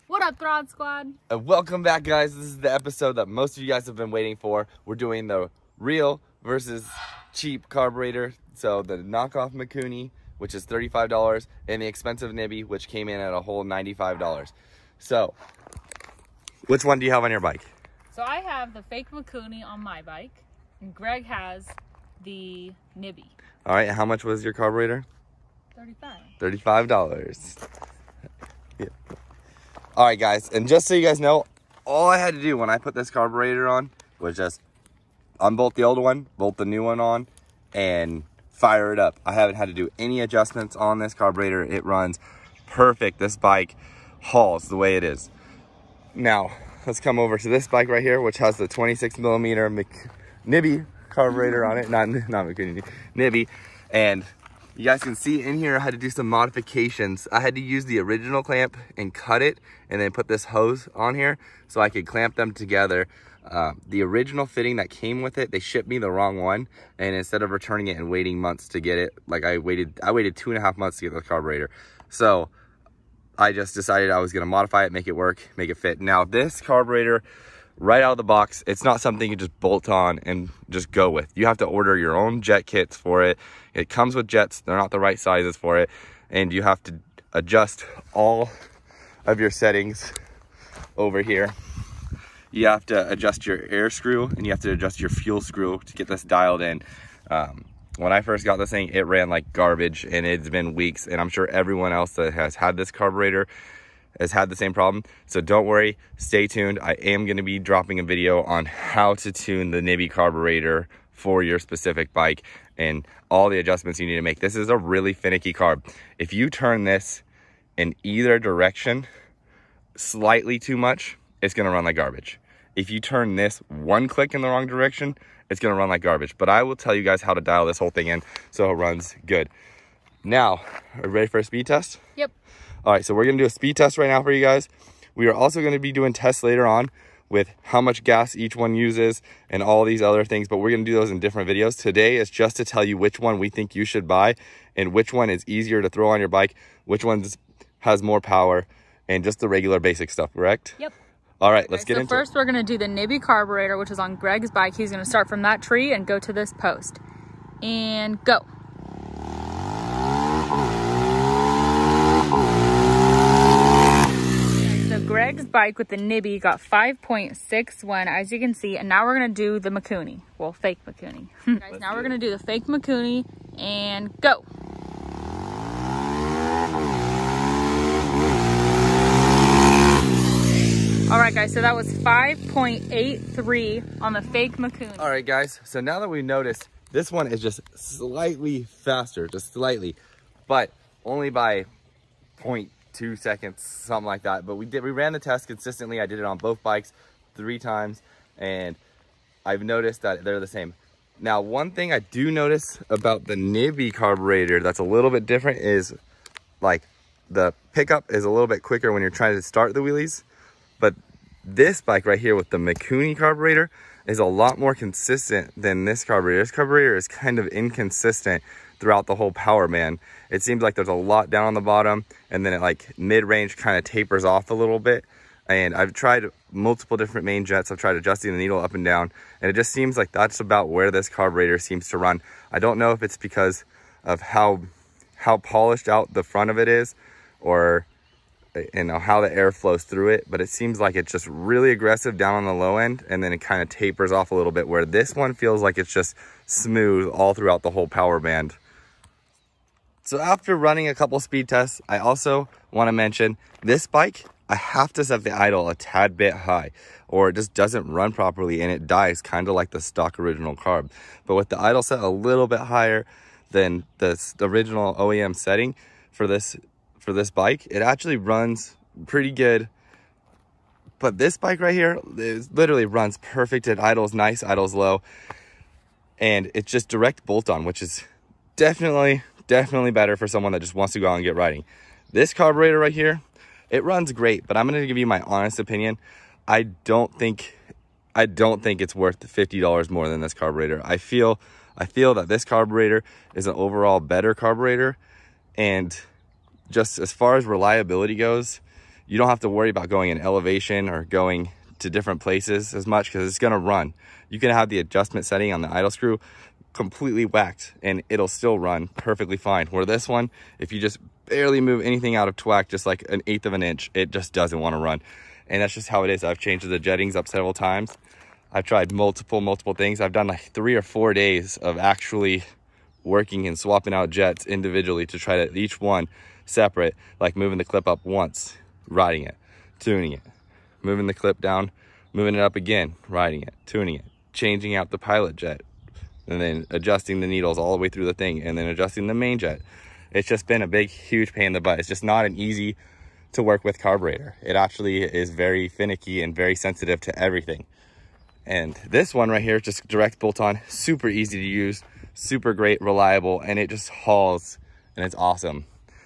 What up, Throd Squad? Welcome back, guys. This is the episode that most of you guys have been waiting for. We're doing the real versus cheap carburetor. So the knockoff Mikuni, which is $35, and the expensive nibbi, which came in at a whole $95. So, which one do you have on your bike? So I have the fake Mikuni on my bike, and Greg has the nibbi. All right, how much was your carburetor? $35. Yeah. All right, guys, and just so you guys know, all I had to do when I put this carburetor on was just unbolt the old one, bolt the new one on, and fire it up. I haven't had to do any adjustments on this carburetor. It runs perfect. This bike hauls the way it is. Now, let's come over to this bike right here, which has the 26mm nibbi carburetor on it. Not Mikuni, nibbi. And you guys can see in here I had to do some modifications. I had to use the original clamp and cut it and then put this hose on here so I could clamp them together. The original fitting that came with it, they shipped me the wrong one, and instead of returning it and waiting months to get it, like I waited 2.5 months to get the carburetor. So I just decided I was gonna modify it, make it work, make it fit. Now this carburetor, right out of the box, it's not something you just bolt on and just go with. You have to order your own jet kits for it. It comes with jets, they're not the right sizes for it, and you have to adjust all of your settings over here. You have to adjust your air screw and you have to adjust your fuel screw to get this dialed in. When I first got this thing, it ran like garbage, and it's been weeks, and I'm sure everyone else that has had this carburetor has had the same problem. So don't worry, stay tuned. I am going to be dropping a video on how to tune the nibbi carburetor for your specific bike and all the adjustments you need to make. This is a really finicky carb. If you turn this in either direction slightly too much, it's going to run like garbage. If you turn this one click in the wrong direction, it's going to run like garbage. But I will tell you guys how to dial this whole thing in so it runs good. Now, are you ready for a speed test? Yep. All right, so we're going to do a speed test right now for you guys. We are also going to be doing tests later on with how much gas each one uses and all these other things, but we're going to do those in different videos. Today is just to tell you which one we think you should buy and which one is easier to throw on your bike, which one has more power, and just the regular basic stuff, correct? Yep. All right, let's get into it. So first we're going to do the nibbi carburetor, which is on Greg's bike. He's going to start from that tree and go to this post. And go. So Greg's bike with the nibbi got 5.61, as you can see. And now we're going to do the Mikuni. Well, fake Mikuni. Guys, now we're going to do the fake Mikuni and go. All right, guys, so that was 5.83 on the fake Mikuni. All right, guys, so now that we noticed, this one is just slightly faster, just slightly, but only by 0.2 seconds, something like that. But we ran the test consistently. I did it on both bikes 3 times, and I've noticed that they're the same. Now, one thing I do notice about the nibbi carburetor that's a little bit different is, like, the pickup is a little bit quicker when you're trying to start the wheelies. But this bike right here with the Mikuni carburetor is a lot more consistent than this carburetor. This carburetor is kind of inconsistent throughout the whole power band. It seems like there's a lot down on the bottom, and then it like mid-range kind of tapers off a little bit. And I've tried multiple different main jets. I've tried adjusting the needle up and down, and it just seems like that's about where this carburetor seems to run. I don't know if it's because of how polished out the front of it is, or how the air flows through it, but it seems like it's just really aggressive down on the low end, and then it kind of tapers off a little bit, where this one feels like it's just smooth all throughout the whole power band. So after running a couple speed tests, I also want to mention this bike, I have to set the idle a tad bit high, or it just doesn't run properly and it dies, kind of like the stock original carb. But with the idle set a little bit higher than the original OEM setting for this bike, it actually runs pretty good. But this bike right here, it literally runs perfect. It idles nice, idles low, and it's just direct bolt on, which is definitely better for someone that just wants to go out and get riding. This carburetor right here, it runs great, but I'm going to give you my honest opinion. I don't think it's worth $50 more than this carburetor. I feel that this carburetor is an overall better carburetor, and just as far as reliability goes, you don't have to worry about going in elevation or going to different places as much, because it's going to run. You can have the adjustment setting on the idle screw completely whacked and it'll still run perfectly fine. Where this one, if you just barely move anything out of twack, just like 1/8 of an inch, it just doesn't want to run. And that's just how it is. I've changed the jettings up several times. I've tried multiple things. I've done like 3 or 4 days of actually working and swapping out jets individually to try to each one separate, like moving the clip up once, riding it, tuning it, moving the clip down, moving it up again, riding it, tuning it, changing out the pilot jet, and then adjusting the needles all the way through the thing, and then adjusting the main jet. It's just been a big, huge pain in the butt. It's just not an easy to work with carburetor. It actually is very finicky and very sensitive to everything. And this one right here, just direct bolt on, super easy to use, super great, reliable, and it just hauls and it's awesome.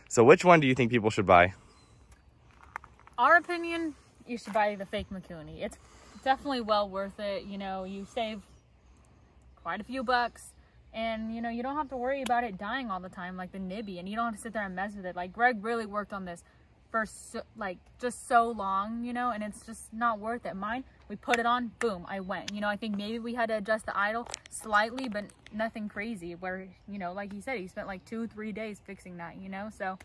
So which one do you think people should buy? Our opinion, you should buy the fake Mikuni. It's definitely well worth it. You know, you save quite a few bucks, and you know, you don't have to worry about it dying all the time like the nibbi, and you don't have to sit there and mess with it. Like Greg really worked on this for just so long, you know, and it's just not worth it. Mine, we put it on, boom, I went. You know, I think maybe we had to adjust the idle slightly, but nothing crazy, where, you know, like he said, he spent like 2-3 days fixing that, you know. So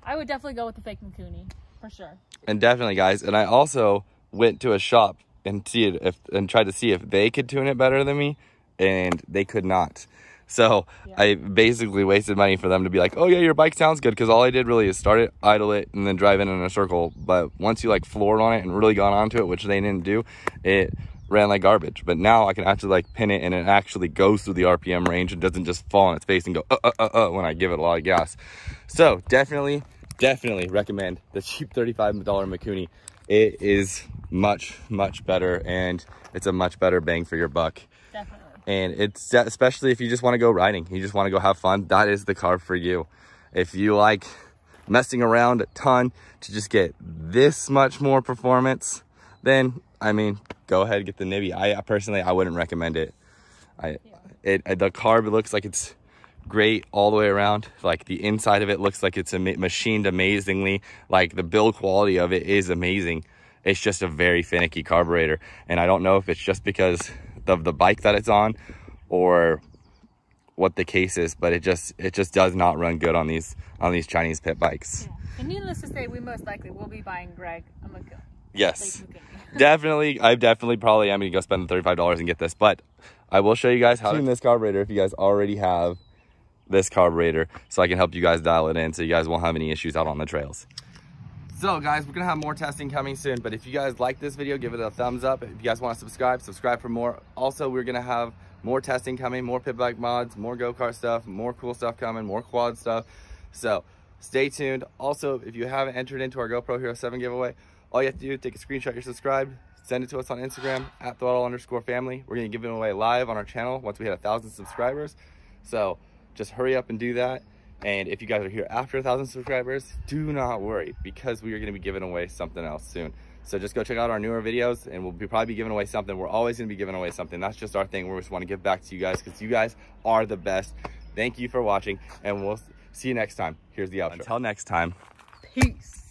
I would definitely go with the fake Mikuni for sure. And definitely, guys, and I also went to a shop and tried to see if they could tune it better than me, and they could not. So yeah. I basically wasted money for them to be like, oh yeah, your bike sounds good, because all I did really is start it, idle it, and then drive in a circle. But once you like floored on it and really got onto it, which they didn't do, it ran like garbage. But now I can actually like pin it, and it actually goes through the RPM range and doesn't just fall on its face and go when I give it a lot of gas. So definitely recommend the cheap $35 Mikuni. It is much better, and it's a much better bang for your buck. Definitely. And it's especially if you just want to go riding, you just want to go have fun, that is the carb for you. If you like messing around a ton to just get this much more performance, then I mean, go ahead and get the nibbi. I personally wouldn't recommend it. The carb, it looks like it's great all the way around. Like the inside of it looks like it's machined amazingly. Like the build quality of it is amazing. It's just a very finicky carburetor, and I don't know if it's just because of the bike that it's on or what the case is, but it just does not run good on these Chinese pit bikes. Yeah. And needless to say, we most likely will be buying Greg a Mikuni. Yes. Definitely, I probably am going to go spend the $35 and get this, but I will show you guys how to tune this carburetor if you guys already have this carburetor, so I can help you guys dial it in so you guys won't have any issues out on the trails. So guys, we're gonna have more testing coming soon, but if you guys like this video, give it a thumbs up. If you guys want to subscribe for more. Also, we're gonna have more testing coming, more pit bike mods, more go-kart stuff, more cool stuff coming, more quad stuff. So stay tuned. Also, if you haven't entered into our GoPro Hero 7 giveaway, all you have to do is take a screenshot, you're subscribed, send it to us on Instagram at @throttle_family. We're gonna give it away live on our channel once we hit 1,000 subscribers. So just hurry up and do that. And if you guys are here after 1,000 subscribers, do not worry, because we are going to be giving away something else soon. So just go check out our newer videos, and we'll probably be giving away something. We're always going to be giving away something. That's just our thing. We just want to give back to you guys, because you guys are the best. Thank you for watching, and we'll see you next time. Here's the outro. Until next time, peace.